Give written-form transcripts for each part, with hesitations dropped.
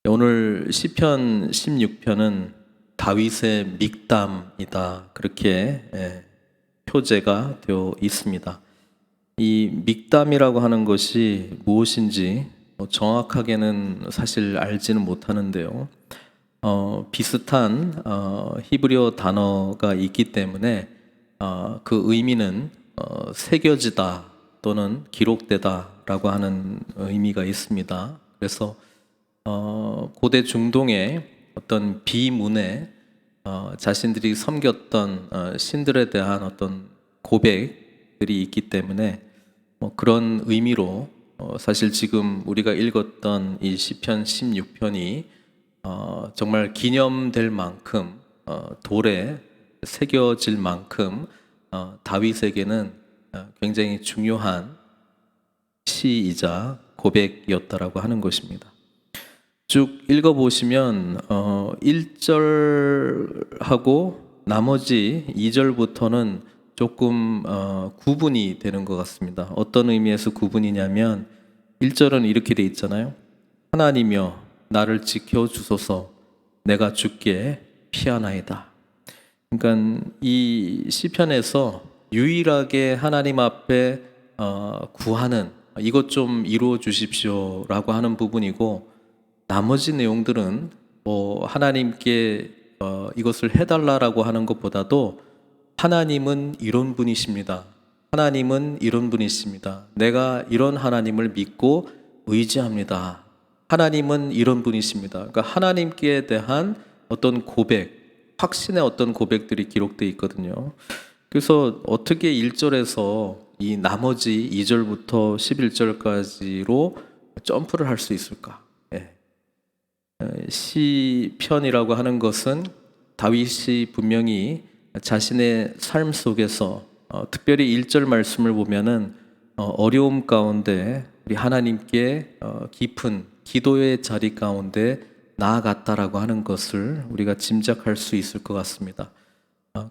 오늘 시편 16편은 다윗의 믹담이다, 그렇게 표제가 되어 있습니다. 이 믹담이라고 하는 것이 무엇인지 정확하게는 사실 알지는 못하는데요. 비슷한 히브리어 단어가 있기 때문에 그 의미는 새겨지다 또는 기록되다라고 하는 의미가 있습니다. 그래서 고대 중동의 어떤 비문에 자신들이 섬겼던 신들에 대한 어떤 고백들이 있기 때문에 그런 의미로 사실 지금 우리가 읽었던 이 시편 16편이 정말 기념될 만큼 돌에 새겨질 만큼 다윗에게는 굉장히 중요한 시이자 고백이었다라고 하는 것입니다. 쭉 읽어보시면 1절하고 나머지 2절부터는 조금 구분이 되는 것 같습니다. 어떤 의미에서 구분이냐면 1절은 이렇게 돼 있잖아요. 하나님이여 나를 지켜주소서 내가 주께 피하나이다. 그러니까 이 시편에서 유일하게 하나님 앞에 구하는 이것 좀 이루어 주십시오라고 하는 부분이고, 나머지 내용들은 하나님께 이것을 해달라라고 하는 것보다도 하나님은 이런 분이십니다. 하나님은 이런 분이십니다. 내가 이런 하나님을 믿고 의지합니다. 하나님은 이런 분이십니다. 그러니까 하나님께 대한 어떤 고백, 확신의 어떤 고백들이 기록되어 있거든요. 그래서 어떻게 1절에서 이 나머지 2절부터 11절까지로 점프를 할 수 있을까? 시편이라고 하는 것은 다윗이 분명히 자신의 삶 속에서 특별히 1절 말씀을 보면은 어려움 가운데 우리 하나님께 깊은 기도의 자리 가운데 나아갔다라고 하는 것을 우리가 짐작할 수 있을 것 같습니다.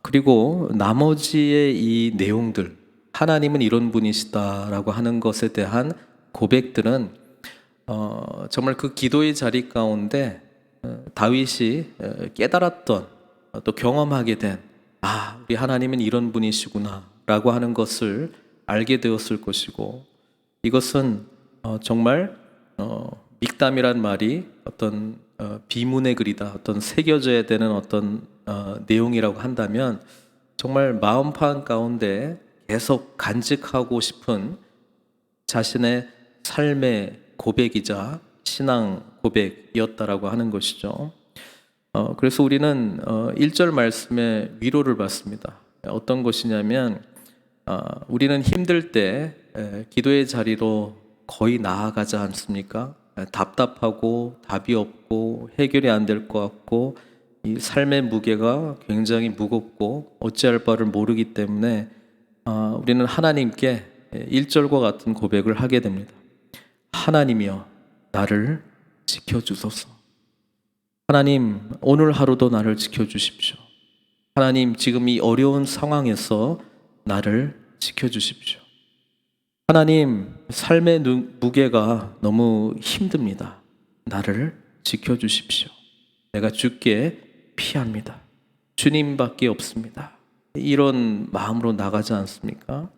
그리고 나머지의 이 내용들, 하나님은 이런 분이시다라고 하는 것에 대한 고백들은 정말 그 기도의 자리 가운데 다윗이 깨달았던 또 경험하게 된 우리 하나님은 이런 분이시구나 라고 하는 것을 알게 되었을 것이고, 이것은 정말 믹담이란 말이 어떤 비문의 글이다, 어떤 새겨져야 되는 어떤 내용이라고 한다면 정말 마음판 가운데 계속 간직하고 싶은 자신의 삶의 고백이자 신앙 고백이었다라고 하는 것이죠. 그래서 우리는 1절 말씀에 위로를 받습니다. 어떤 것이냐면 우리는 힘들 때 기도의 자리로 거의 나아가지 않습니까? 답답하고 답이 없고 해결이 안 될 것 같고 이 삶의 무게가 굉장히 무겁고 어찌할 바를 모르기 때문에 우리는 하나님께 1절과 같은 고백을 하게 됩니다. 하나님이여 나를 지켜주소서. 하나님 오늘 하루도 나를 지켜주십시오. 하나님 지금 이 어려운 상황에서 나를 지켜주십시오. 하나님 삶의 무게가 너무 힘듭니다. 나를 지켜주십시오. 내가 주께 피합니다. 주님밖에 없습니다. 이런 마음으로 나가지 않습니까?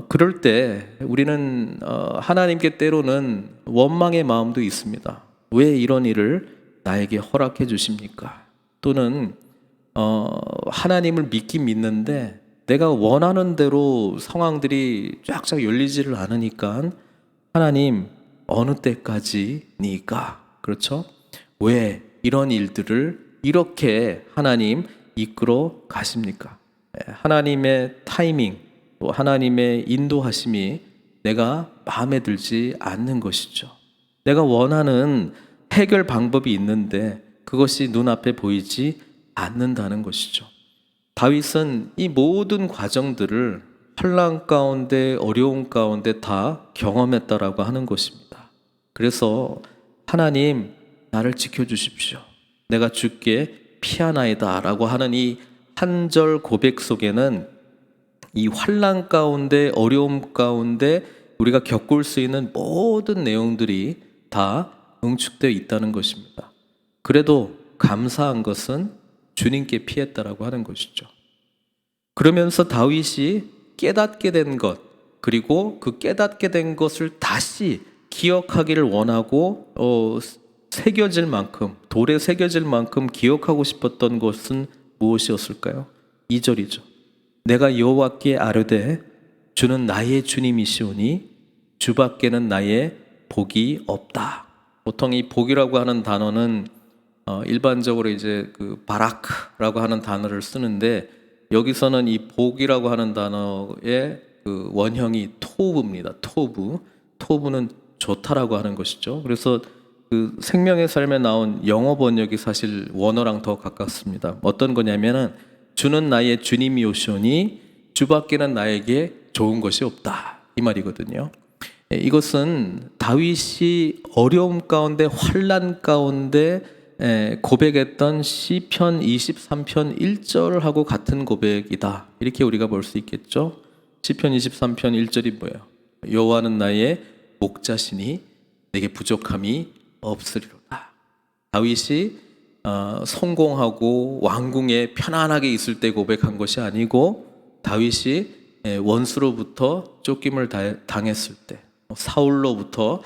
그럴 때 우리는 하나님께 때로는 원망의 마음도 있습니다. 왜 이런 일을 나에게 허락해 주십니까? 또는 하나님을 믿긴 믿는데 내가 원하는 대로 상황들이 쫙쫙 열리지를 않으니까 하나님 어느 때까지니까, 그렇죠? 왜 이런 일들을 이렇게 하나님 이끌어 가십니까? 하나님의 타이밍, 또 하나님의 인도하심이 내가 마음에 들지 않는 것이죠. 내가 원하는 해결 방법이 있는데 그것이 눈앞에 보이지 않는다는 것이죠. 다윗은 이 모든 과정들을 환난 가운데 어려움 가운데 다 경험했다라고 하는 것입니다. 그래서 하나님 나를 지켜주십시오. 내가 주께 피하나이다 라고 하는 이 한 절 고백 속에는 이 환난 가운데 어려움 가운데 우리가 겪을 수 있는 모든 내용들이 다 응축되어 있다는 것입니다. 그래도 감사한 것은 주님께 피했다라고 하는 것이죠. 그러면서 다윗이 깨닫게 된 것, 그리고 그 깨닫게 된 것을 다시 기억하기를 원하고 새겨질 만큼, 돌에 새겨질 만큼 기억하고 싶었던 것은 무엇이었을까요? 2절이죠. 내가 여호와께 아뢰되 주는 나의 주님이시오니 주밖에는 나의 복이 없다. 보통 이 복이라고 하는 단어는 일반적으로 이제 그 바라크라고 하는 단어를 쓰는데, 여기서는 이 복이라고 하는 단어의 그 원형이 토브입니다. 토브는 좋다라고 하는 것이죠. 그래서 그 생명의 삶에 나온 영어 번역이 사실 원어랑 더 가깝습니다. 어떤 거냐면은 주는 나의 주님이오시오니 주밖에는 나에게 좋은 것이 없다, 이 말이거든요. 이것은 다윗이 어려움 가운데, 환난 가운데 고백했던 시편 23편 1절하고 같은 고백이다, 이렇게 우리가 볼 수 있겠죠. 시편 23편 1절이 뭐예요? 여호와는 나의 목자시니 내게 부족함이 없으리로다. 다윗이 성공하고 왕궁에 편안하게 있을 때 고백한 것이 아니고, 다윗이 원수로부터 쫓김을 당했을 때, 사울로부터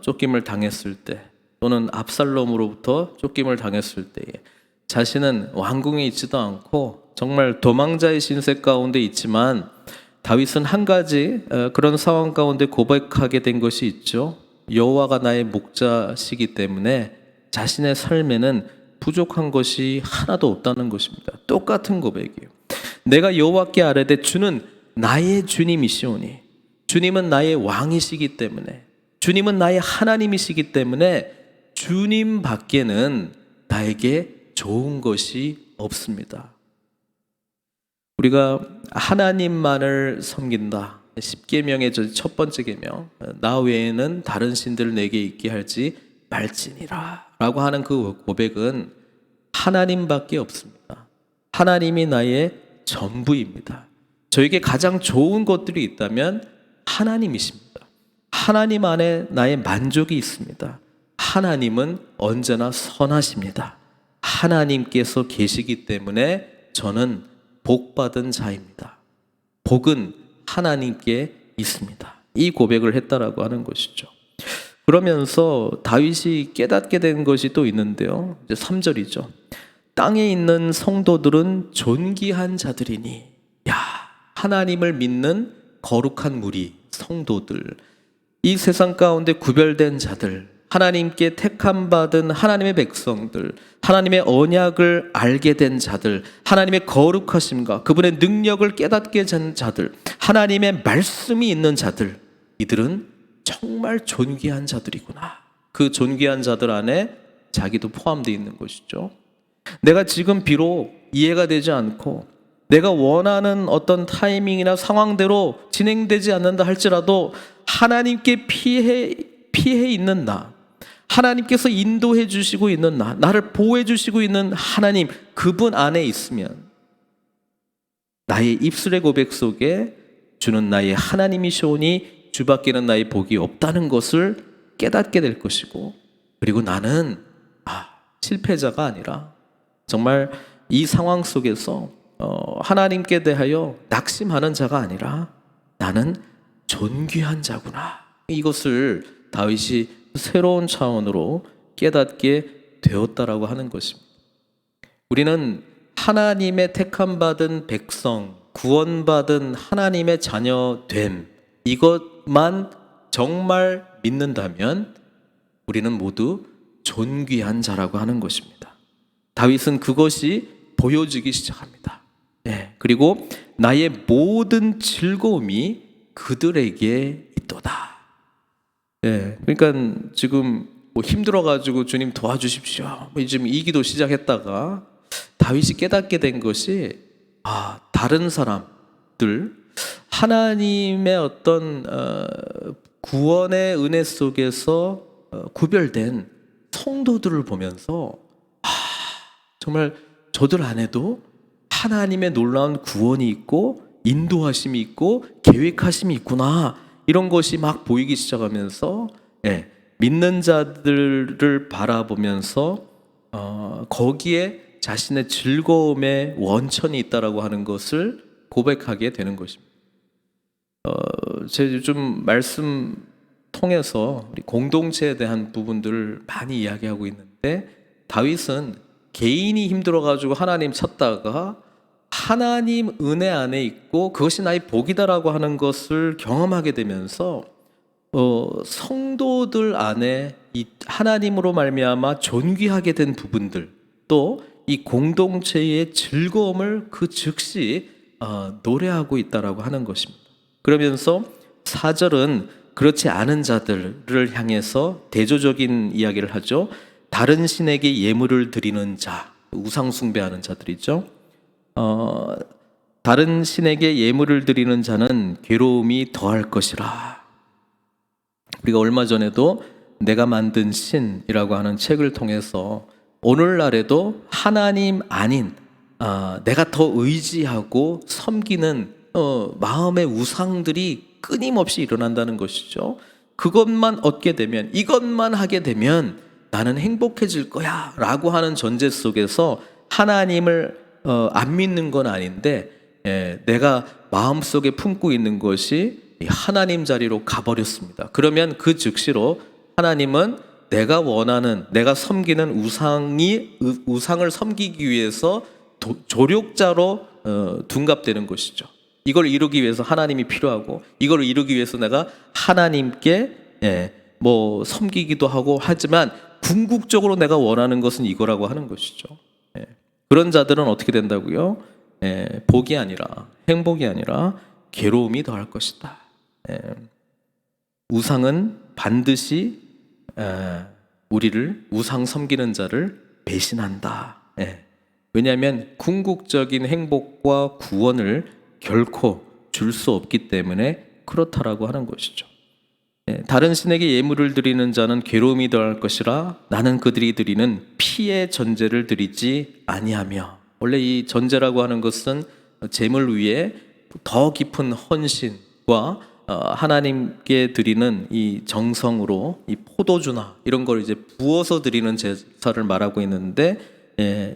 쫓김을 당했을 때, 또는 압살롬으로부터 쫓김을 당했을 때에 자신은 왕궁에 있지도 않고 정말 도망자의 신세 가운데 있지만, 다윗은 한 가지 그런 상황 가운데 고백하게 된 것이 있죠. 여호와가 나의 목자시기 때문에 자신의 삶에는 부족한 것이 하나도 없다는 것입니다. 똑같은 고백이에요. 내가 여호와께 아뢰되 주는 나의 주님이시오니, 주님은 나의 왕이시기 때문에, 주님은 나의 하나님이시기 때문에 주님 밖에는 나에게 좋은 것이 없습니다. 우리가 하나님만을 섬긴다, 십계명의 첫 번째 계명, 나 외에는 다른 신들을 내게 있게 할지 말지니라 라고 하는 그 고백은 하나님밖에 없습니다. 하나님이 나의 전부입니다. 저에게 가장 좋은 것들이 있다면 하나님이십니다. 하나님 안에 나의 만족이 있습니다. 하나님은 언제나 선하십니다. 하나님께서 계시기 때문에 저는 복받은 자입니다. 복은 하나님께 있습니다. 이 고백을 했다라고 하는 것이죠. 그러면서 다윗이 깨닫게 된 것이 또 있는데요. 이제 3절이죠. 땅에 있는 성도들은 존귀한 자들이니, 하나님을 믿는 거룩한 무리, 성도들, 이 세상 가운데 구별된 자들, 하나님께 택함 받은 하나님의 백성들, 하나님의 언약을 알게 된 자들, 하나님의 거룩하심과 그분의 능력을 깨닫게 된 자들, 하나님의 말씀이 있는 자들, 이들은 정말 존귀한 자들이구나. 그 존귀한 자들 안에 자기도 포함되어 있는 것이죠. 내가 지금 비록 이해가 되지 않고 내가 원하는 어떤 타이밍이나 상황대로 진행되지 않는다 할지라도 하나님께 피해 있는 나, 하나님께서 인도해 주시고 있는 나, 나를 보호해 주시고 있는 하나님, 그분 안에 있으면 나의 입술의 고백 속에 주는 나의 하나님이시오니 주밖에는 나의 복이 없다는 것을 깨닫게 될 것이고, 그리고 나는 실패자가 아니라 정말 이 상황 속에서 하나님께 대하여 낙심하는 자가 아니라 나는 존귀한 자구나, 이것을 다윗이 새로운 차원으로 깨닫게 되었다라고 하는 것입니다. 우리는 하나님의 택함받은 백성, 구원받은 하나님의 자녀됨, 이것만 정말 믿는다면 우리는 모두 존귀한 자라고 하는 것입니다. 다윗은 그것이 보여지기 시작합니다. 그리고 나의 모든 즐거움이 그들에게 있도다. 그러니까 지금 힘들어가지고 주님 도와주십시오, 지금 이 기도 시작했다가 다윗이 깨닫게 된 것이 다른 사람들, 하나님의 어떤 구원의 은혜 속에서 구별된 성도들을 보면서 정말 저들 안에도 하나님의 놀라운 구원이 있고 인도하심이 있고 계획하심이 있구나, 이런 것이 막 보이기 시작하면서 믿는 자들을 바라보면서 거기에 자신의 즐거움의 원천이 있다라고 하는 것을 고백하게 되는 것입니다. 제 요즘 말씀 통해서 우리 공동체에 대한 부분들을 많이 이야기하고 있는데, 다윗은 개인이 힘들어가지고 하나님 찾다가 하나님 은혜 안에 있고 그것이 나의 복이다라고 하는 것을 경험하게 되면서 성도들 안에 이 하나님으로 말미암아 존귀하게 된 부분들, 또 이 공동체의 즐거움을 그 즉시 노래하고 있다라고 하는 것입니다. 그러면서 4절은 그렇지 않은 자들을 향해서 대조적인 이야기를 하죠. 다른 신에게 예물을 드리는 자, 우상 숭배하는 자들이죠. 다른 신에게 예물을 드리는 자는 괴로움이 더할 것이라. 우리가 얼마 전에도 내가 만든 신이라고 하는 책을 통해서 오늘날에도 하나님 아닌 내가 더 의지하고 섬기는 마음의 우상들이 끊임없이 일어난다는 것이죠. 그것만 얻게 되면, 이것만 하게 되면 나는 행복해질 거야 라고 하는 전제 속에서 하나님을 안 믿는 건 아닌데, 내가 마음속에 품고 있는 것이 하나님 자리로 가버렸습니다. 그러면 그 즉시로 하나님은 내가 원하는, 내가 섬기는 우상을 섬기기 위해서 조력자로 둔갑되는 것이죠. 이걸 이루기 위해서 하나님이 필요하고, 이걸 이루기 위해서 내가 하나님께 섬기기도 하고 하지만 궁극적으로 내가 원하는 것은 이거라고 하는 것이죠. 그런 자들은 어떻게 된다고요? 복이 아니라, 행복이 아니라 괴로움이 더할 것이다. 우상은 반드시 우리를, 우상 섬기는 자를 배신한다. 왜냐하면 궁극적인 행복과 구원을 결코 줄 수 없기 때문에 그렇다라고 하는 것이죠. 다른 신에게 예물을 드리는 자는 괴로움이 더할 것이라 나는 그들이 드리는 피의 전제를 드리지 아니하며. 원래 이 전제라고 하는 것은 제물 위에 더 깊은 헌신과 하나님께 드리는 이 정성으로 이 포도주나 이런 걸 이제 부어서 드리는 제사를 말하고 있는데,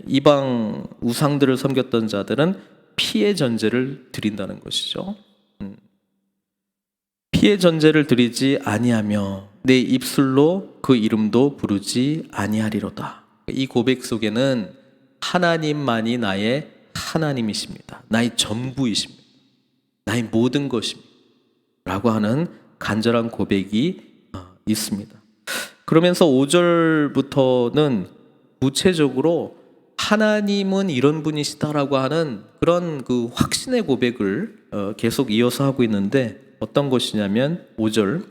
이방 우상들을 섬겼던 자들은 피의 전제를 드린다는 것이죠. 피의 전제를 드리지 아니하며 내 입술로 그 이름도 부르지 아니하리로다. 이 고백 속에는 하나님만이 나의 하나님이십니다. 나의 전부이십니다. 나의 모든 것입니다. 라고 하는 간절한 고백이 있습니다. 그러면서 5절부터는 구체적으로 하나님은 이런 분이시다라고 하는 그런 그 확신의 고백을 계속 이어서 하고 있는데, 어떤 것이냐면 5절,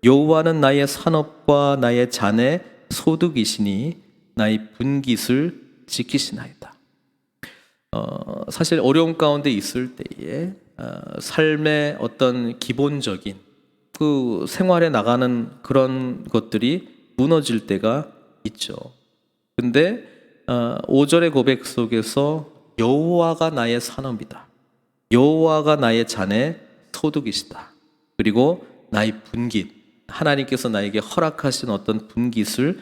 여호와는 나의 산업과 나의 잔의 소득이시니 나의 분깃을 지키시나이다. 사실 어려움 가운데 있을 때에 삶의 어떤 기본적인 그 생활에 나가는 그런 것들이 무너질 때가 있죠. 근데 5절의 고백 속에서 여호와가 나의 산업이다, 여호와가 나의 잔의 소득이시다, 그리고 나의 분깃, 하나님께서 나에게 허락하신 어떤 분깃을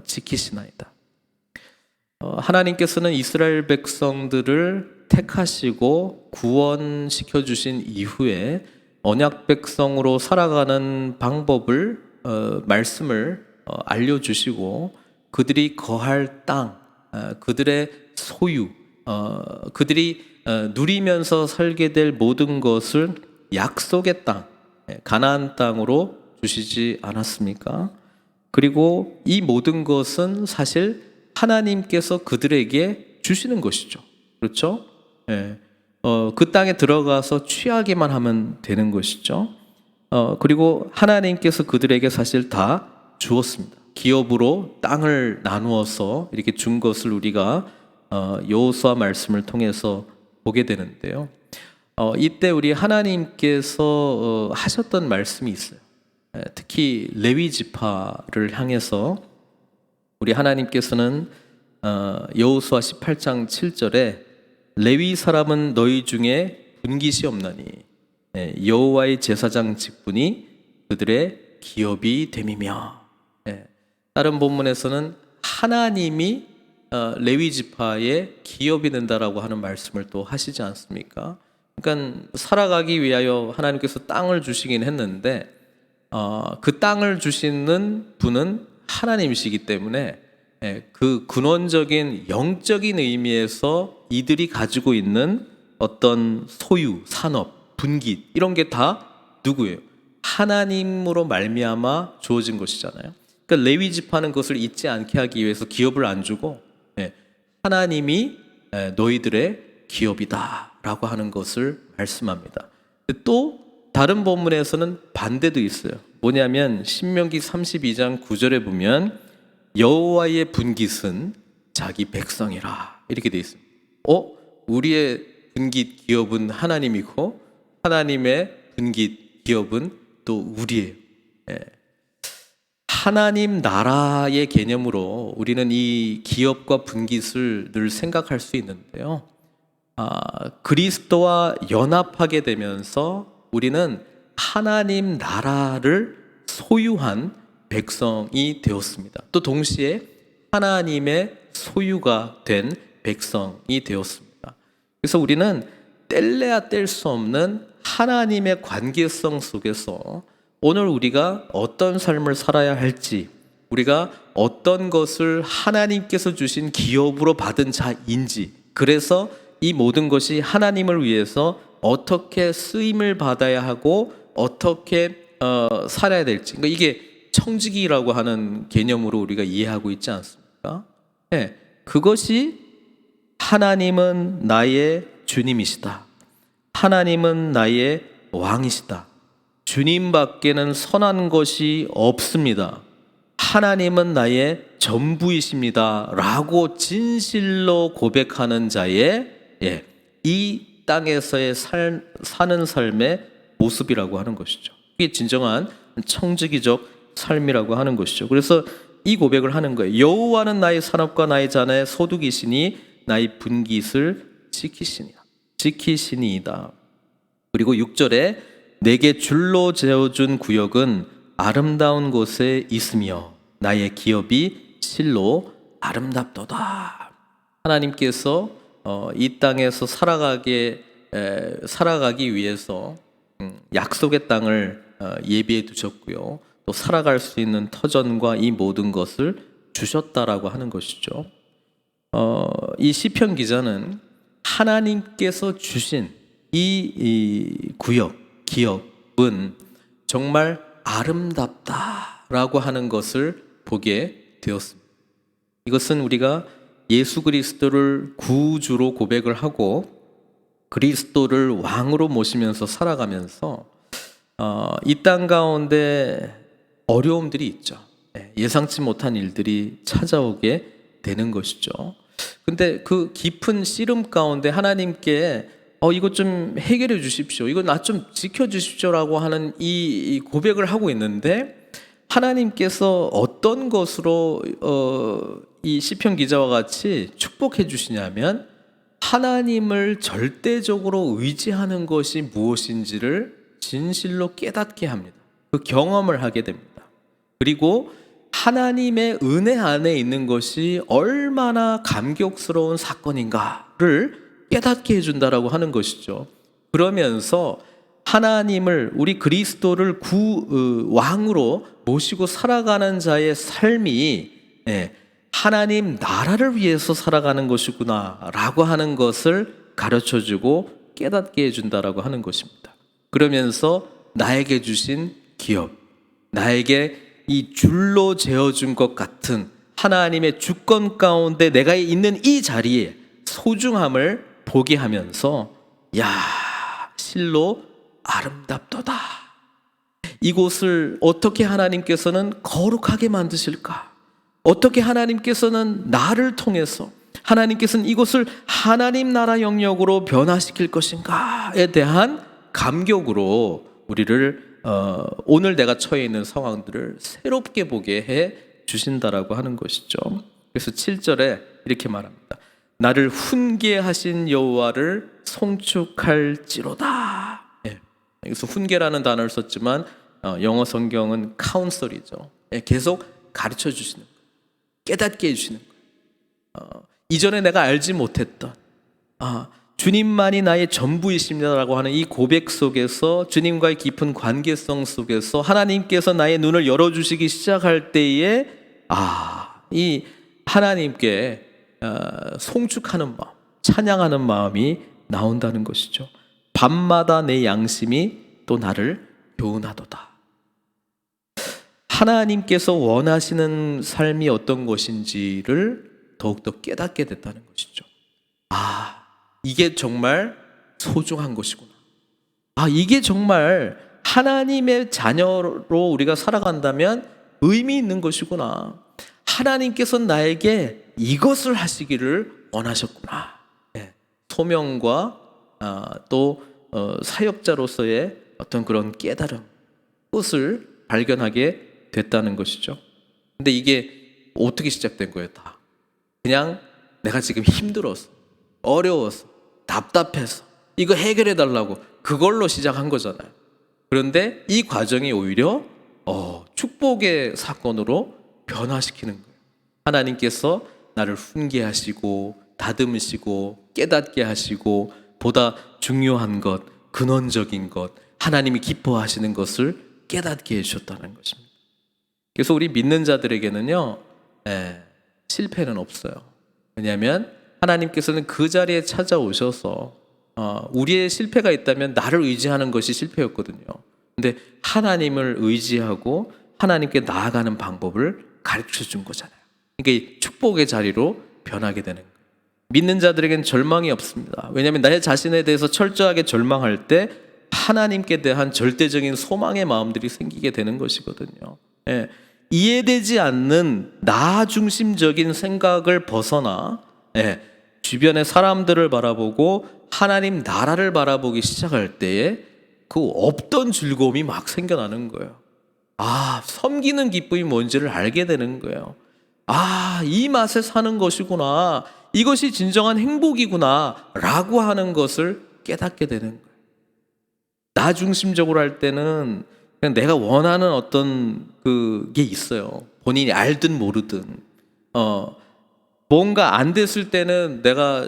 지키시나이다. 하나님께서는 이스라엘 백성들을 택하시고 구원시켜 주신 이후에 언약 백성으로 살아가는 방법을 말씀을 알려주시고, 그들이 거할 땅, 그들의 소유, 그들이 누리면서 살게 될 모든 것을 약속의 땅, 가나안 땅으로 주시지 않았습니까? 그리고 이 모든 것은 사실 하나님께서 그들에게 주시는 것이죠. 그렇죠? 그 땅에 들어가서 취하기만 하면 되는 것이죠. 그리고 하나님께서 그들에게 사실 다 주었습니다. 기업으로 땅을 나누어서 이렇게 준 것을 우리가 여호수아 말씀을 통해서 보게 되는데요. 이때 우리 하나님께서 하셨던 말씀이 있어요. 특히 레위 지파를 향해서 우리 하나님께서는 여호수아 18장 7절에 레위 사람은 너희 중에 분깃이 없나니 여호와의 제사장 직분이 그들의 기업이 됨이며. 예. 다른 본문에서는 하나님이 레위 지파의 기업이 된다라고 하는 말씀을 또 하시지 않습니까? 그러니까 살아가기 위하여 하나님께서 땅을 주시긴 했는데 그 땅을 주시는 분은 하나님이시기 때문에 그 근원적인 영적인 의미에서 이들이 가지고 있는 어떤 소유, 산업, 분깃 이런 게 다 누구예요? 하나님으로 말미암아 주어진 것이잖아요. 그러니까 레위 지파는 그것을 잊지 않게 하기 위해서 기업을 안 주고 하나님이 너희들의 기업이다라고 하는 것을 말씀합니다. 또 다른 본문에서는 반대도 있어요. 뭐냐면 신명기 32장 9절에 보면 여호와의 분깃은 자기 백성이라 이렇게 돼 있습니다. 우리의 분깃 기업은 하나님이고 하나님의 분깃 기업은 또 우리예요. 하나님 나라의 개념으로 우리는 이 기업과 분깃을 늘 생각할 수 있는데요. 그리스도와 연합하게 되면서 우리는 하나님 나라를 소유한 백성이 되었습니다. 또 동시에 하나님의 소유가 된 백성이 되었습니다. 그래서 우리는 뗄래야 뗄 수 없는 하나님의 관계성 속에서 오늘 우리가 어떤 삶을 살아야 할지, 우리가 어떤 것을 하나님께서 주신 기업으로 받은 자인지, 그래서 이 모든 것이 하나님을 위해서 어떻게 쓰임을 받아야 하고 어떻게 살아야 될지, 그러니까 이게 청지기라고 하는 개념으로 우리가 이해하고 있지 않습니까? 그것이 하나님은 나의 주님이시다. 하나님은 나의 왕이시다. 주님밖에는 선한 것이 없습니다. 하나님은 나의 전부이십니다. 라고 진실로 고백하는 자의 이 땅에서의 사는 삶의 모습이라고 하는 것이죠. 이게 진정한 청지기적 삶이라고 하는 것이죠. 그래서 이 고백을 하는 거예요. 여호와는 나의 산업과 나의 자나의 소득이시니 나의 분깃을 지키시니이다. 그리고 6절에 내게 줄로 재어준 구역은 아름다운 곳에 있으며 나의 기업이 실로 아름답도다. 하나님께서 이 땅에서 살아가기 위해서 약속의 땅을 예비해 두셨고요. 또 살아갈 수 있는 터전과 이 모든 것을 주셨다라고 하는 것이죠. 이 시편 기자는 하나님께서 주신 이 기업은 정말 아름답다라고 하는 것을 보게 되었습니다. 이것은 우리가 예수 그리스도를 구주로 고백을 하고 그리스도를 왕으로 모시면서 살아가면서 이 땅 가운데 어려움들이 있죠. 예상치 못한 일들이 찾아오게 되는 것이죠. 근데 그 깊은 씨름 가운데 하나님께 이거 좀 해결해 주십시오. 이거 나 좀 지켜 주십시오라고 하는 이 고백을 하고 있는데 하나님께서 어떤 것으로 이 시편 기자와 같이 축복해 주시냐면 하나님을 절대적으로 의지하는 것이 무엇인지를 진실로 깨닫게 합니다. 그 경험을 하게 됩니다. 그리고 하나님의 은혜 안에 있는 것이 얼마나 감격스러운 사건인가를 깨닫게 해준다라고 하는 것이죠. 그러면서 하나님을 우리 그리스도를 왕으로 모시고 살아가는 자의 삶이 하나님 나라를 위해서 살아가는 것이구나라고 하는 것을 가르쳐주고 깨닫게 해준다라고 하는 것입니다. 그러면서 나에게 주신 기업, 나에게 이 줄로 재어준 것 같은 하나님의 주권 가운데 내가 있는 이 자리에 소중함을 보게 하면서 실로 아름답도다. 이곳을 어떻게 하나님께서는 거룩하게 만드실까? 어떻게 하나님께서는 나를 통해서 하나님께서는 이곳을 하나님 나라 영역으로 변화시킬 것인가에 대한 감격으로 우리를 오늘 내가 처해 있는 상황들을 새롭게 보게 해 주신다라고 하는 것이죠. 그래서 7절에 이렇게 말합니다. 나를 훈계하신 여호와를 송축할지로다. 여기서 훈계라는 단어를 썼지만 영어 성경은 카운셀이죠. 예, 계속 가르쳐 주시는 거예요. 깨닫게 해주시는 거예요. 이전에 내가 알지 못했던 주님만이 나의 전부이십니다라고 하는 이 고백 속에서, 주님과의 깊은 관계성 속에서 하나님께서 나의 눈을 열어주시기 시작할 때에 이 하나님께 송축하는 마음, 찬양하는 마음이 나온다는 것이죠. 밤마다 내 양심이 또 나를 교훈하도다. 하나님께서 원하시는 삶이 어떤 것인지를 더욱더 깨닫게 됐다는 것이죠. 이게 정말 소중한 것이구나. 이게 정말 하나님의 자녀로 우리가 살아간다면 의미 있는 것이구나. 하나님께서 나에게 이것을 하시기를 원하셨구나. 소명과 또 사역자로서의 어떤 그런 깨달음, 뜻을 발견하게 됐다는 것이죠. 근데 이게 어떻게 시작된 거예요? 다 그냥 내가 지금 힘들어서, 어려워서, 답답해서 이거 해결해 달라고 그걸로 시작한 거잖아요. 그런데 이 과정이 오히려 축복의 사건으로 변화시키는 거예요. 하나님께서 나를 훈계하시고 다듬으시고 깨닫게 하시고, 보다 중요한 것, 근원적인 것, 하나님이 기뻐하시는 것을 깨닫게 해주셨다는 것입니다. 그래서 우리 믿는 자들에게는요, 실패는 없어요. 왜냐하면 하나님께서는 그 자리에 찾아오셔서 우리의 실패가 있다면 나를 의지하는 것이 실패였거든요. 근데 하나님을 의지하고 하나님께 나아가는 방법을 가르쳐 준 거잖아요. 그러니까 이 축복의 자리로 변하게 되는 거예요. 믿는 자들에게는 절망이 없습니다. 왜냐하면 나 자신에 대해서 철저하게 절망할 때 하나님께 대한 절대적인 소망의 마음들이 생기게 되는 것이거든요. 이해되지 않는 나 중심적인 생각을 벗어나 주변의 사람들을 바라보고 하나님 나라를 바라보기 시작할 때에 그 없던 즐거움이 막 생겨나는 거예요. 섬기는 기쁨이 뭔지를 알게 되는 거예요. 이 맛에 사는 것이구나, 이것이 진정한 행복이구나 라고 하는 것을 깨닫게 되는 거예요. 나 중심적으로 할 때는 그냥 내가 원하는 어떤 그게 있어요. 본인이 알든 모르든 뭔가 안 됐을 때는 내가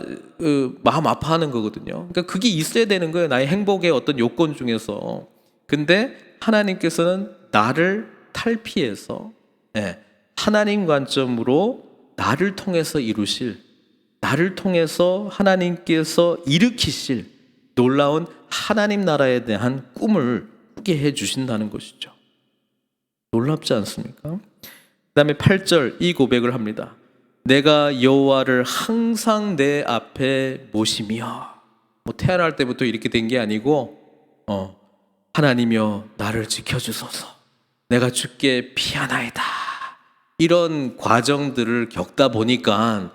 마음 아파하는 거거든요. 그러니까 그게 있어야 되는 거예요, 나의 행복의 어떤 요건 중에서. 근데 하나님께서는 나를 탈피해서 하나님 관점으로 나를 통해서 이루실, 나를 통해서 하나님께서 일으키실 놀라운 하나님 나라에 대한 꿈을 꾸게 해주신다는 것이죠. 놀랍지 않습니까? 그 다음에 8절 이 고백을 합니다. 내가 여호와를 항상 내 앞에 모시며, 태어날 때부터 이렇게 된 게 아니고 하나님이여 나를 지켜주소서, 내가 주께 피하나이다, 이런 과정들을 겪다 보니까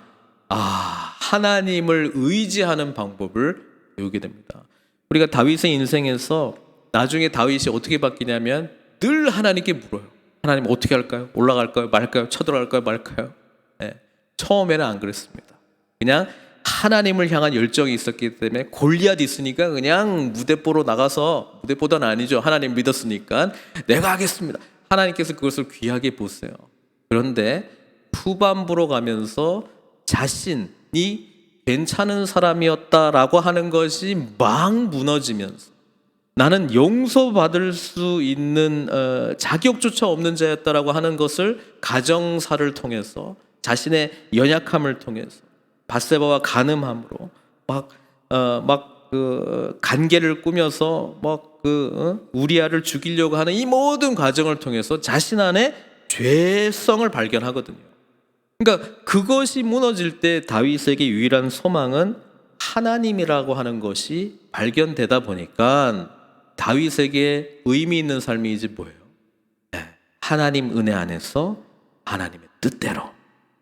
하나님을 의지하는 방법을 배우게 됩니다. 우리가 다윗의 인생에서 나중에 다윗이 어떻게 바뀌냐면 늘 하나님께 물어요. 하나님 어떻게 할까요? 올라갈까요? 말까요? 쳐들어갈까요? 말까요? 처음에는 안 그랬습니다. 그냥 하나님을 향한 열정이 있었기 때문에 골리앗 있으니까 그냥 무대뽀로 나가서, 무대뽀는 아니죠, 하나님 믿었으니까 내가 하겠습니다. 하나님께서 그것을 귀하게 보세요. 그런데 후반부로 가면서 자신이 괜찮은 사람이었다라고 하는 것이 막 무너지면서 나는 용서받을 수 있는 자격조차 없는 자였다라고 하는 것을 가정사를 통해서, 자신의 연약함을 통해서, 밧세바와 간음함으로 간계를 꾸며서 우리아를 죽이려고 하는 이 모든 과정을 통해서 자신 안에 죄성을 발견하거든요. 그러니까 그것이 무너질 때 다윗에게 유일한 소망은 하나님이라고 하는 것이 발견되다 보니까 다윗에게 의미 있는 삶이 이제 뭐예요? 하나님 은혜 안에서 하나님의 뜻대로.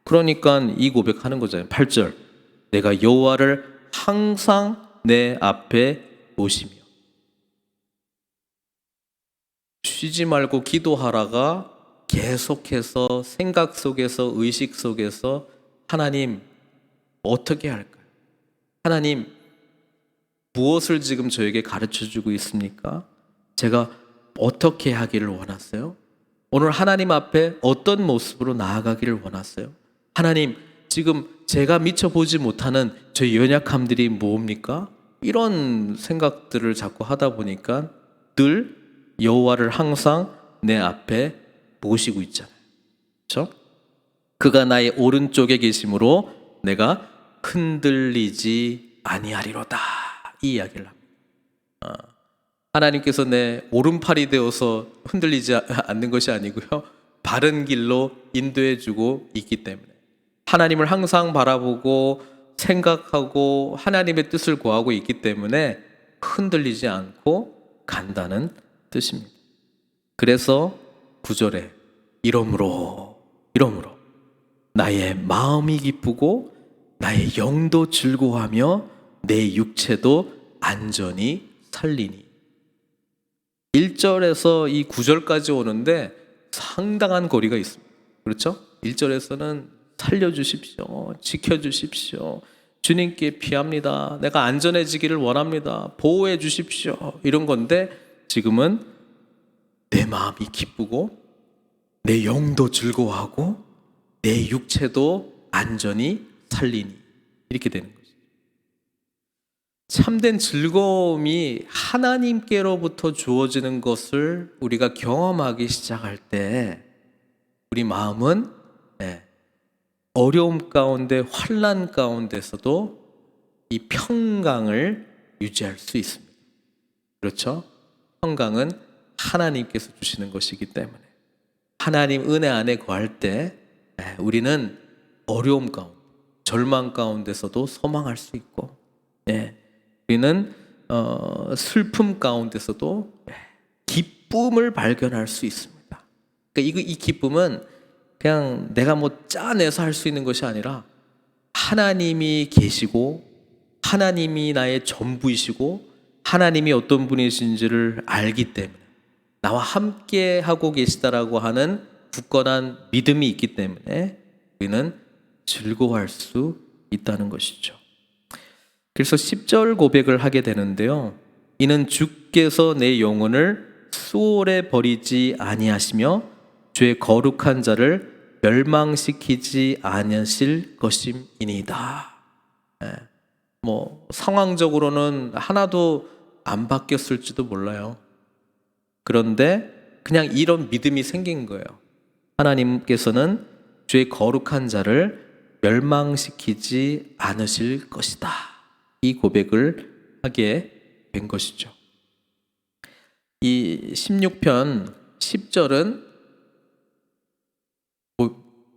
그러니까 이 고백하는 거잖아요. 8절 내가 여호와를 항상 내 앞에 모시며. 쉬지 말고 기도하라가 계속해서 생각 속에서, 의식 속에서 하나님 어떻게 할까요? 하나님 무엇을 지금 저에게 가르쳐주고 있습니까? 제가 어떻게 하기를 원하세요? 오늘 하나님 앞에 어떤 모습으로 나아가기를 원하세요? 하나님, 지금 제가 미처 보지 못하는 저 연약함들이 뭡니까? 이런 생각들을 자꾸 하다 보니까 늘 여호와를 항상 내 앞에 모시고 있잖아요. 그렇죠? 그가 나의 오른쪽에 계심으로 내가 흔들리지 아니하리로다. 이 이야기를 합니다. 하나님께서 내 오른팔이 되어서 흔들리지 않는 것이 아니고요, 바른 길로 인도해 주고 있기 때문에 하나님을 항상 바라보고 생각하고 하나님의 뜻을 구하고 있기 때문에 흔들리지 않고 간다는 뜻입니다. 그래서 9절에 이러므로 나의 마음이 기쁘고 나의 영도 즐거워하며 내 육체도 안전히 살리니. 1절에서 이 9절까지 오는데 상당한 거리가 있습니다. 그렇죠? 1절에서는 살려주십시오, 지켜주십시오, 주님께 피합니다, 내가 안전해지기를 원합니다, 보호해 주십시오, 이런 건데 지금은 내 마음이 기쁘고 내 영도 즐거워하고 내 육체도 안전히 살리니, 이렇게 되는 거죠. 참된 즐거움이 하나님께로부터 주어지는 것을 우리가 경험하기 시작할 때 우리 마음은 어려움 가운데, 환난 가운데서도 이 평강을 유지할 수 있습니다. 그렇죠? 평강은 하나님께서 주시는 것이기 때문에 하나님 은혜 안에 거할 때 우리는 어려움 가운데, 절망 가운데서도 소망할 수 있고, 우리는 슬픔 가운데서도 기쁨을 발견할 수 있습니다. 그러니까 이 기쁨은 그냥 내가 뭐 짜내서 할 수 있는 것이 아니라 하나님이 계시고 하나님이 나의 전부이시고 하나님이 어떤 분이신지를 알기 때문에 나와 함께 하고 계시다라고 하는 굳건한 믿음이 있기 때문에 우리는 즐거워할 수 있다는 것이죠. 그래서 10절 고백을 하게 되는데요, 이는 주께서 내 영혼을 수월에 버리지 아니하시며 주의 거룩한 자를 멸망시키지 아니하실 것임이니이다. 뭐 상황적으로는 하나도 안 바뀌었을지도 몰라요. 그런데 그냥 이런 믿음이 생긴 거예요. 하나님께서는 주의 거룩한 자를 멸망시키지 않으실 것이다. 이 고백을 하게 된 것이죠. 이 16편 10절은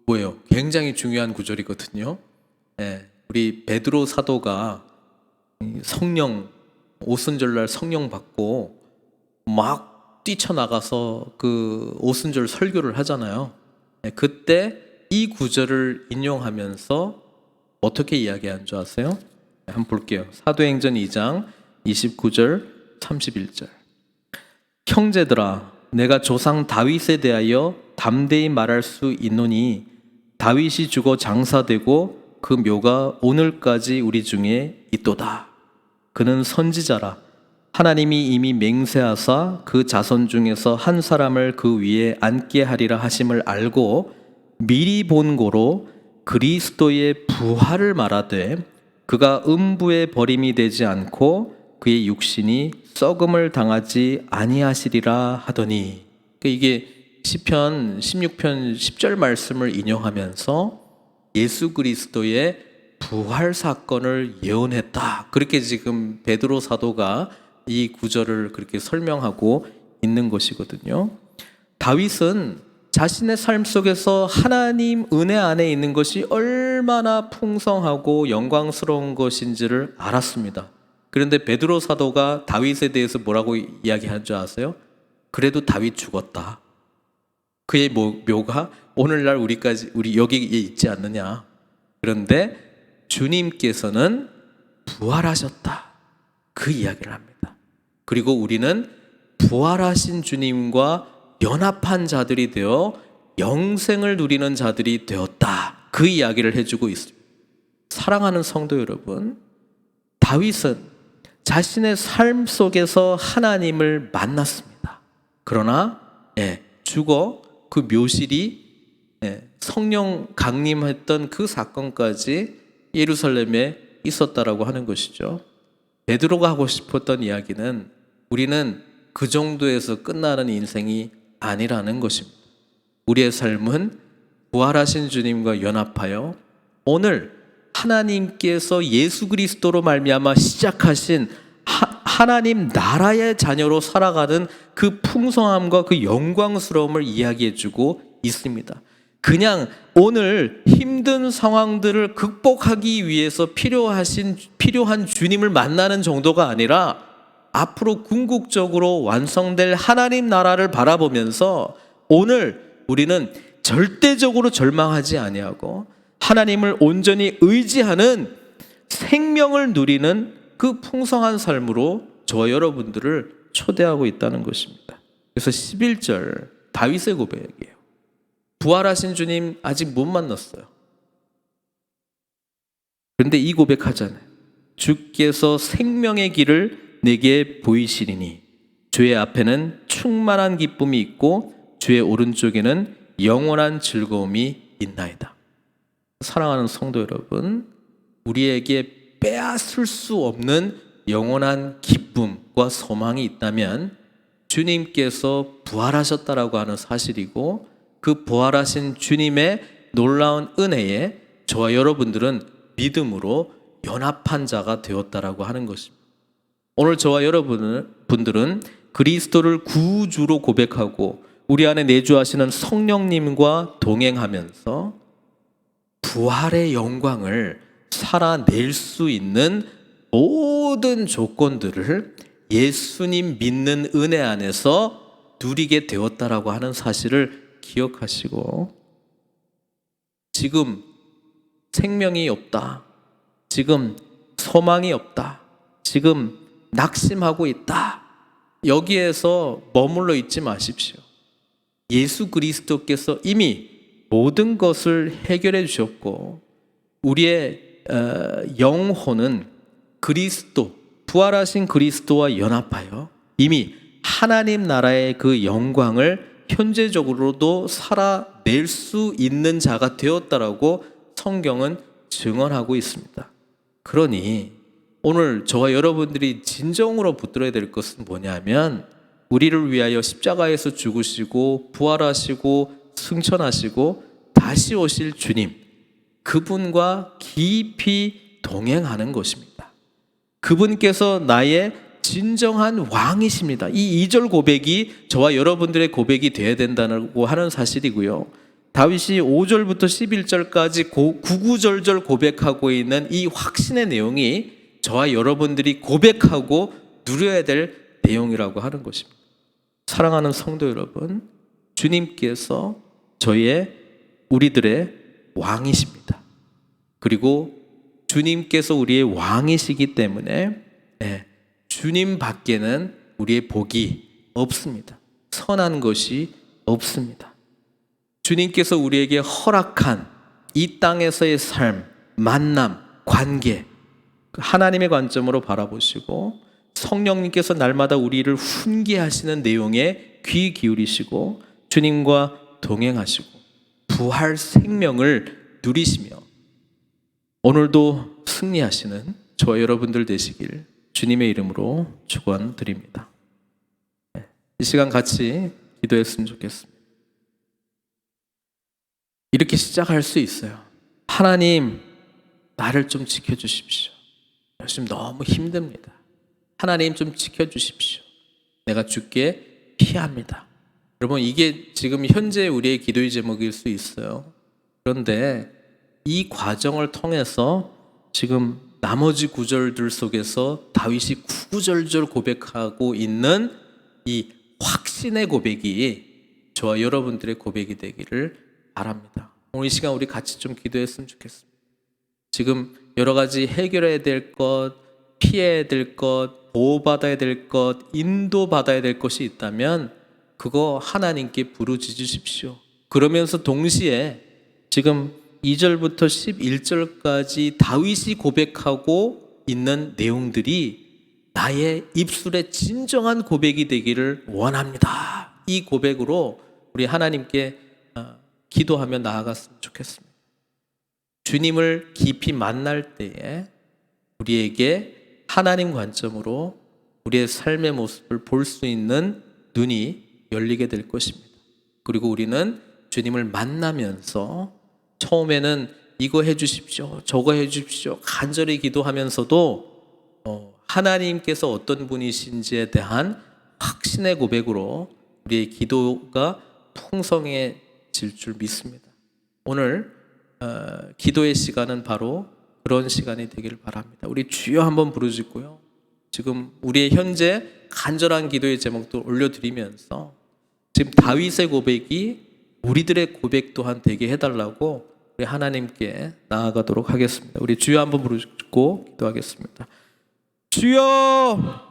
뭐예요? 굉장히 중요한 구절이거든요. 우리 베드로 사도가 성령, 오순절날 성령 받고 막 뛰쳐나가서 그 오순절 설교를 하잖아요. 그때 이 구절을 인용하면서 어떻게 이야기한 줄 아세요? 한번 볼게요. 사도행전 2장 29절 31절. 형제들아, 내가 조상 다윗에 대하여 담대히 말할 수 있노니 다윗이 죽어 장사되고 그 묘가 오늘까지 우리 중에 있도다. 그는 선지자라. 하나님이 이미 맹세하사 그 자손 중에서 한 사람을 그 위에 앉게 하리라 하심을 알고 미리 본 고로 그리스도의 부활을 말하되 그가 음부에 버림이 되지 않고 그의 육신이 썩음을 당하지 아니하시리라 하더니, 이게 시편 16편 10절 말씀을 인용하면서 예수 그리스도의 부활 사건을 예언했다. 그렇게 지금 베드로 사도가 이 구절을 그렇게 설명하고 있는 것이거든요. 다윗은 자신의 삶 속에서 하나님 은혜 안에 있는 것이 얼마나 풍성하고 영광스러운 것인지를 알았습니다. 그런데 베드로 사도가 다윗에 대해서 뭐라고 이야기하는 줄 아세요? 그래도 다윗 죽었다. 그의 묘가 오늘날 우리 여기에 있지 않느냐. 그런데 주님께서는 부활하셨다. 그 이야기를 합니다. 그리고 우리는 부활하신 주님과 연합한 자들이 되어 영생을 누리는 자들이 되었다. 그 이야기를 해주고 있습니다. 사랑하는 성도 여러분, 다윗은 자신의 삶 속에서 하나님을 만났습니다. 그러나 죽어 그 묘실이 성령 강림했던 그 사건까지 예루살렘에 있었다라고 하는 것이죠. 베드로가 하고 싶었던 이야기는 우리는 그 정도에서 끝나는 인생이 아니라는 것입니다. 우리의 삶은 부활하신 주님과 연합하여 오늘 하나님께서 예수 그리스도로 말미암아 시작하신 하나님 나라의 자녀로 살아가는 그 풍성함과 그 영광스러움을 이야기해주고 있습니다. 그냥 오늘 힘든 상황들을 극복하기 위해서 필요한 주님을 만나는 정도가 아니라 앞으로 궁극적으로 완성될 하나님 나라를 바라보면서 오늘 우리는 절대적으로 절망하지 아니하고 하나님을 온전히 의지하는 생명을 누리는 그 풍성한 삶으로 저와 여러분들을 초대하고 있다는 것입니다. 그래서 11절 다윗의 고백이에요. 부활하신 주님 아직 못 만났어요. 그런데 이 고백하잖아요. 주께서 생명의 길을 내게 보이시리니 주의 앞에는 충만한 기쁨이 있고 주의 오른쪽에는 영원한 즐거움이 있나이다. 사랑하는 성도 여러분, 우리에게 빼앗을 수 없는 영원한 기쁨과 소망이 있다면 주님께서 부활하셨다라고 하는 사실이고 그 부활하신 주님의 놀라운 은혜에 저와 여러분들은 믿음으로 연합한 자가 되었다라고 하는 것입니다. 오늘 저와 여러분들은 그리스도를 구주로 고백하고 우리 안에 내주하시는 성령님과 동행하면서 부활의 영광을 살아낼 수 있는 모든 조건들을 예수님 믿는 은혜 안에서 누리게 되었다라고 하는 사실을 기억하시고, 지금 생명이 없다, 지금 소망이 없다, 지금 낙심하고 있다, 여기에서 머물러 있지 마십시오. 예수 그리스도께서 이미 모든 것을 해결해 주셨고 우리의 영혼은 그리스도, 부활하신 그리스도와 연합하여 이미 하나님 나라의 그 영광을 현재적으로도 살아낼 수 있는 자가 되었다라고 성경은 증언하고 있습니다. 그러니 오늘 저와 여러분들이 진정으로 붙들어야 될 것은 뭐냐면 우리를 위하여 십자가에서 죽으시고 부활하시고 승천하시고 다시 오실 주님, 그분과 깊이 동행하는 것입니다. 그분께서 나의 진정한 왕이십니다. 이 2절 고백이 저와 여러분들의 고백이 되어야 된다고 하는 사실이고요. 다윗이 5절부터 11절까지 구구절절 고백하고 있는 이 확신의 내용이 저와 여러분들이 고백하고 누려야 될 내용이라고 하는 것입니다. 사랑하는 성도 여러분, 주님께서 우리들의 왕이십니다. 그리고 주님께서 우리의 왕이시기 때문에 주님 밖에는 우리의 복이 없습니다. 선한 것이 없습니다. 주님께서 우리에게 허락한 이 땅에서의 삶, 만남, 관계, 하나님의 관점으로 바라보시고 성령님께서 날마다 우리를 훈계하시는 내용에 귀 기울이시고 주님과 동행하시고 부활 생명을 누리시며 오늘도 승리하시는 저와 여러분들 되시길 주님의 이름으로 축원드립니다. 이 시간 같이 기도했으면 좋겠습니다. 이렇게 시작할 수 있어요. 하나님, 나를 좀 지켜주십시오. 요즘 너무 힘듭니다. 하나님 좀 지켜주십시오. 내가 주께 피합니다. 여러분, 이게 지금 현재 우리의 기도의 제목일 수 있어요. 그런데 이 과정을 통해서 지금 나머지 구절들 속에서 다윗이 구구절절 고백하고 있는 이 확신의 고백이 저와 여러분들의 고백이 되기를 바랍니다. 오늘 이 시간 우리 같이 좀 기도했으면 좋겠습니다. 지금 여러 가지 해결해야 될 것, 피해야 될 것, 보호받아야 될 것, 인도받아야 될 것이 있다면 그거 하나님께 부르짖으십시오. 그러면서 동시에 지금 2절부터 11절까지 다윗이 고백하고 있는 내용들이 나의 입술의 진정한 고백이 되기를 원합니다. 이 고백으로 우리 하나님께 기도하며 나아갔으면 좋겠습니다. 주님을 깊이 만날 때에 우리에게 하나님 관점으로 우리의 삶의 모습을 볼 수 있는 눈이 열리게 될 것입니다. 그리고 우리는 주님을 만나면서 처음에는 이거 해주십시오, 저거 해주십시오 간절히 기도하면서도 하나님께서 어떤 분이신지에 대한 확신의 고백으로 우리의 기도가 풍성해질 줄 믿습니다. 오늘 기도의 시간은 바로 그런 시간이 되기를 바랍니다. 우리 주여 한번 부르짖고요. 지금 우리의 현재 간절한 기도의 제목도 올려드리면서 지금 다윗의 고백이 우리들의 고백 또한 되게 해달라고 우리 하나님께 나아가도록 하겠습니다. 우리 주여 한번 부르짖고 기도하겠습니다. 주여,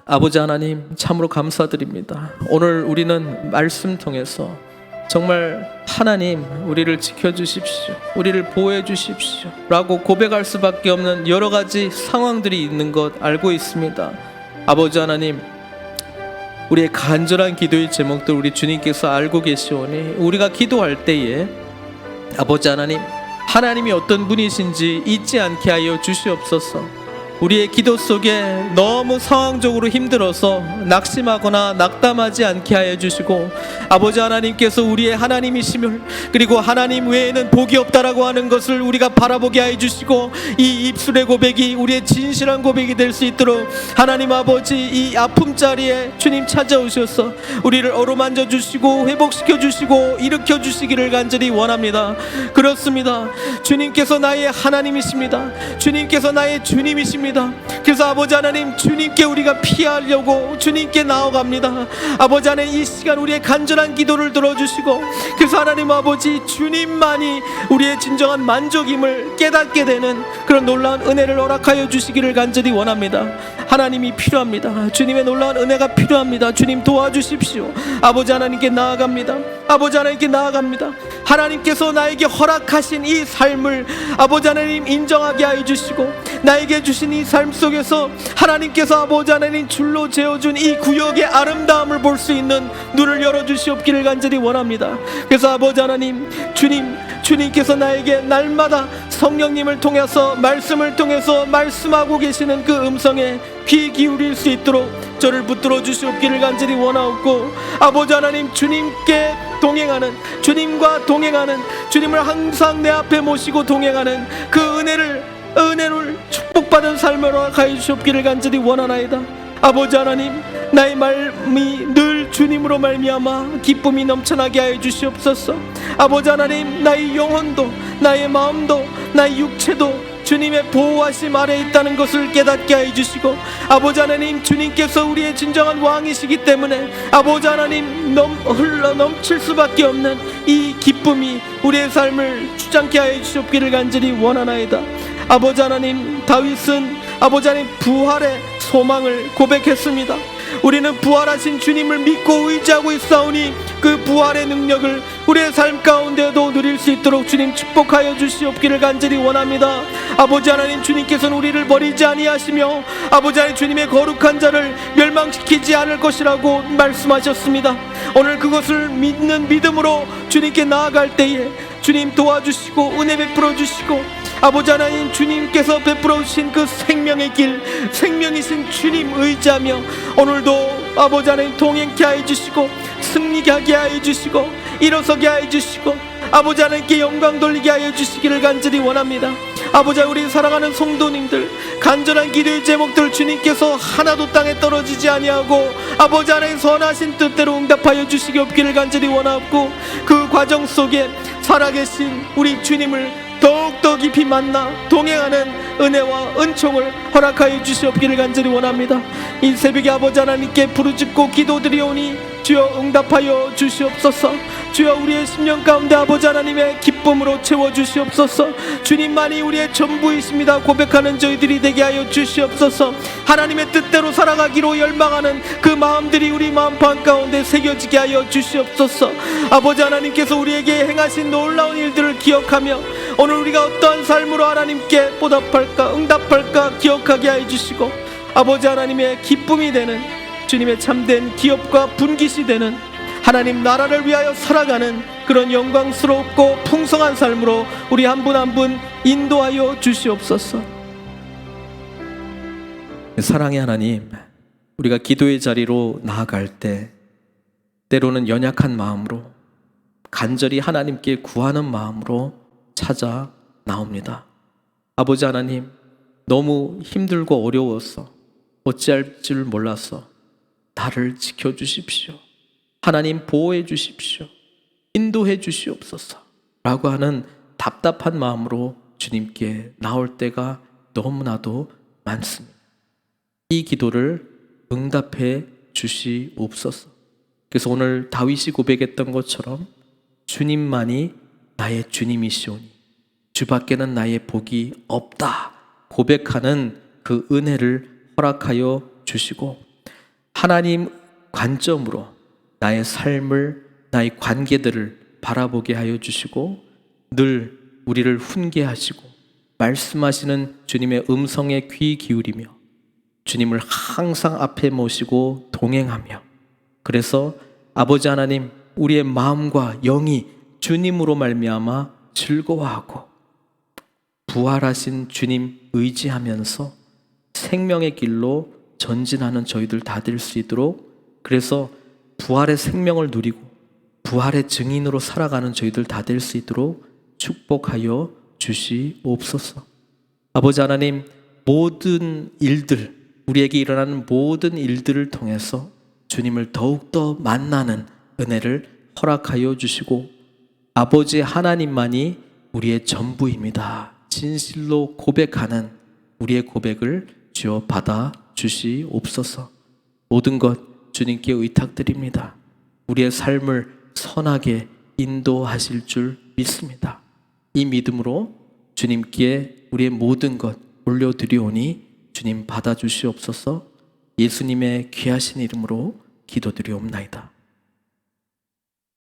아버지 하나님 참으로 감사드립니다. 오늘 우리는 말씀 통해서 정말 하나님 우리를 지켜주십시오, 우리를 보호해 주십시오 라고 고백할 수밖에 없는 여러 가지 상황들이 있는 것 알고 있습니다. 아버지 하나님, 우리의 간절한 기도의 제목들 우리 주님께서 알고 계시오니 우리가 기도할 때에 아버지 하나님, 하나님이 어떤 분이신지 잊지 않게 하여 주시옵소서. 우리의 기도 속에 너무 상황적으로 힘들어서 낙심하거나 낙담하지 않게 하여 주시고, 아버지 하나님께서 우리의 하나님이심을, 그리고 하나님 외에는 복이 없다라고 하는 것을 우리가 바라보게 하여 주시고, 이 입술의 고백이 우리의 진실한 고백이 될 수 있도록 하나님 아버지 이 아픔 자리에 주님 찾아오셔서 우리를 어루만져 주시고 회복시켜 주시고 일으켜 주시기를 간절히 원합니다. 그렇습니다. 주님께서 나의 하나님이십니다. 주님께서 나의 주님이십니다. 그래서 아버지 하나님, 주님께 우리가 피하려고 주님께 나아갑니다. 아버지 하나님, 이 시간 우리의 간절한 기도를 들어주시고, 그래서 하나님 아버지 주님만이 우리의 진정한 만족임을 깨닫게 되는 그런 놀라운 은혜를 허락하여 주시기를 간절히 원합니다. 하나님이 필요합니다. 주님의 놀라운 은혜가 필요합니다. 주님 도와주십시오. 아버지 하나님께 나아갑니다. 아버지 하나님께 나아갑니다. 하나님께서 나에게 허락하신 이 삶을 아버지 하나님 인정하게 하여 주시고, 나에게 주신 이 삶 속에서 하나님께서 아버지 하나님 줄로 재어준 이 구역의 아름다움을 볼 수 있는 눈을 열어주시옵기를 간절히 원합니다. 그래서 아버지 하나님, 주님께서 나에게 날마다 성령님을 통해서 말씀을 통해서 말씀하고 계시는 그 음성에 귀 기울일 수 있도록 저를 붙들어 주시옵기를 간절히 원하옵고, 아버지 하나님, 주님께 동행하는, 주님과 동행하는, 주님을 항상 내 앞에 모시고 동행하는 그 은혜를 축복받은 삶을 허락하여 주시옵기를 간절히 원하나이다. 아버지 하나님, 나의 마음이 늘 주님으로 말미암아 기쁨이 넘쳐나게 하여 주시옵소서. 아버지 하나님, 나의 영혼도 나의 마음도 나의 육체도 주님의 보호하심 아래에 있다는 것을 깨닫게 하여 주시고, 아버지 하나님, 주님께서 우리의 진정한 왕이시기 때문에 아버지 하나님, 흘러 넘칠 수밖에 없는 이 기쁨이 우리의 삶을 주장케 하여 주시옵기를 간절히 원하나이다. 아버지 하나님, 다윗은 아버지 하나님 부활의 소망을 고백했습니다. 우리는 부활하신 주님을 믿고 의지하고 있사오니 그 부활의 능력을 우리의 삶 가운데도 누릴 수 있도록 주님 축복하여 주시옵기를 간절히 원합니다. 아버지 하나님, 주님께서는 우리를 버리지 아니하시며 아버지 하나님, 주님의 거룩한 자를 멸망시키지 않을 것이라고 말씀하셨습니다. 오늘 그것을 믿는 믿음으로 주님께 나아갈 때에 주님 도와주시고 은혜 베풀어 주시고, 아버지 하나님, 주님께서 베풀어 주신 그 생명의 길, 생명이신 주님 의지하며 오늘도 아버지 하나님 동행케 하여 주시고 승리케 하게 하여 주시고 일어서게 하여 주시고 아버지 하나님께 영광 돌리게 하여 주시기를 간절히 원합니다. 아버지, 우리 사랑하는 성도님들, 간절한 기도의 제목들 주님께서 하나도 땅에 떨어지지 아니하고 아버지 하나님 선하신 뜻대로 응답하여 주시기 없기를 간절히 원하고, 그 과정 속에 살아계신 우리 주님을 더욱더 깊이 만나 동행하는 은혜와 은총을 허락하여 주시옵기를 간절히 원합니다. 이 새벽에 아버지 하나님께 부르짖고 기도드리오니 주여 응답하여 주시옵소서. 주여 우리의 심령 가운데 아버지 하나님의 기쁨으로 채워주시옵소서. 주님만이 우리의 전부이십니다 고백하는 저희들이 되게 하여 주시옵소서. 하나님의 뜻대로 살아가기로 열망하는 그 마음들이 우리 마음판 가운데 새겨지게 하여 주시옵소서. 아버지 하나님께서 우리에게 행하신 놀라운 일들을 기억하며 오늘 우리가 어떠한 삶으로 하나님께 보답할까 응답할까 기억하게 하여 주시고, 아버지 하나님의 기쁨이 되는 주님의 참된 기업과 분깃이 되는 하나님 나라를 위하여 살아가는 그런 영광스럽고 풍성한 삶으로 우리 한 분 한 분 인도하여 주시옵소서. 사랑의 하나님, 우리가 기도의 자리로 나아갈 때 때로는 연약한 마음으로 간절히 하나님께 구하는 마음으로 찾아 나옵니다. 아버지 하나님, 너무 힘들고 어려워서 어찌할 줄 몰라서 나를 지켜주십시오. 하나님 보호해 주십시오. 인도해 주시옵소서 라고 하는 답답한 마음으로 주님께 나올 때가 너무나도 많습니다. 이 기도를 응답해 주시옵소서. 그래서 오늘 다윗이 고백했던 것처럼 주님만이 나의 주님이시오니 주밖에는 나의 복이 없다 고백하는 그 은혜를 허락하여 주시고, 하나님 관점으로 나의 삶을, 나의 관계들을 바라보게 하여 주시고, 늘 우리를 훈계하시고 말씀하시는 주님의 음성에 귀 기울이며 주님을 항상 앞에 모시고 동행하며, 그래서 아버지 하나님, 우리의 마음과 영이 주님으로 말미암아 즐거워하고 부활하신 주님 의지하면서 생명의 길로 전진하는 저희들 다 될 수 있도록, 그래서 부활의 생명을 누리고 부활의 증인으로 살아가는 저희들 다 될 수 있도록 축복하여 주시옵소서. 아버지 하나님, 모든 일들, 우리에게 일어나는 모든 일들을 통해서 주님을 더욱더 만나는 은혜를 허락하여 주시고, 아버지 하나님만이 우리의 전부입니다 진실로 고백하는 우리의 고백을 주여 받아 주시옵소서. 모든 것 주님께 의탁드립니다. 우리의 삶을 선하게 인도하실 줄 믿습니다. 이 믿음으로 주님께 우리의 모든 것 올려드리오니 주님 받아 주시옵소서. 예수님의 귀하신 이름으로 기도드리옵나이다.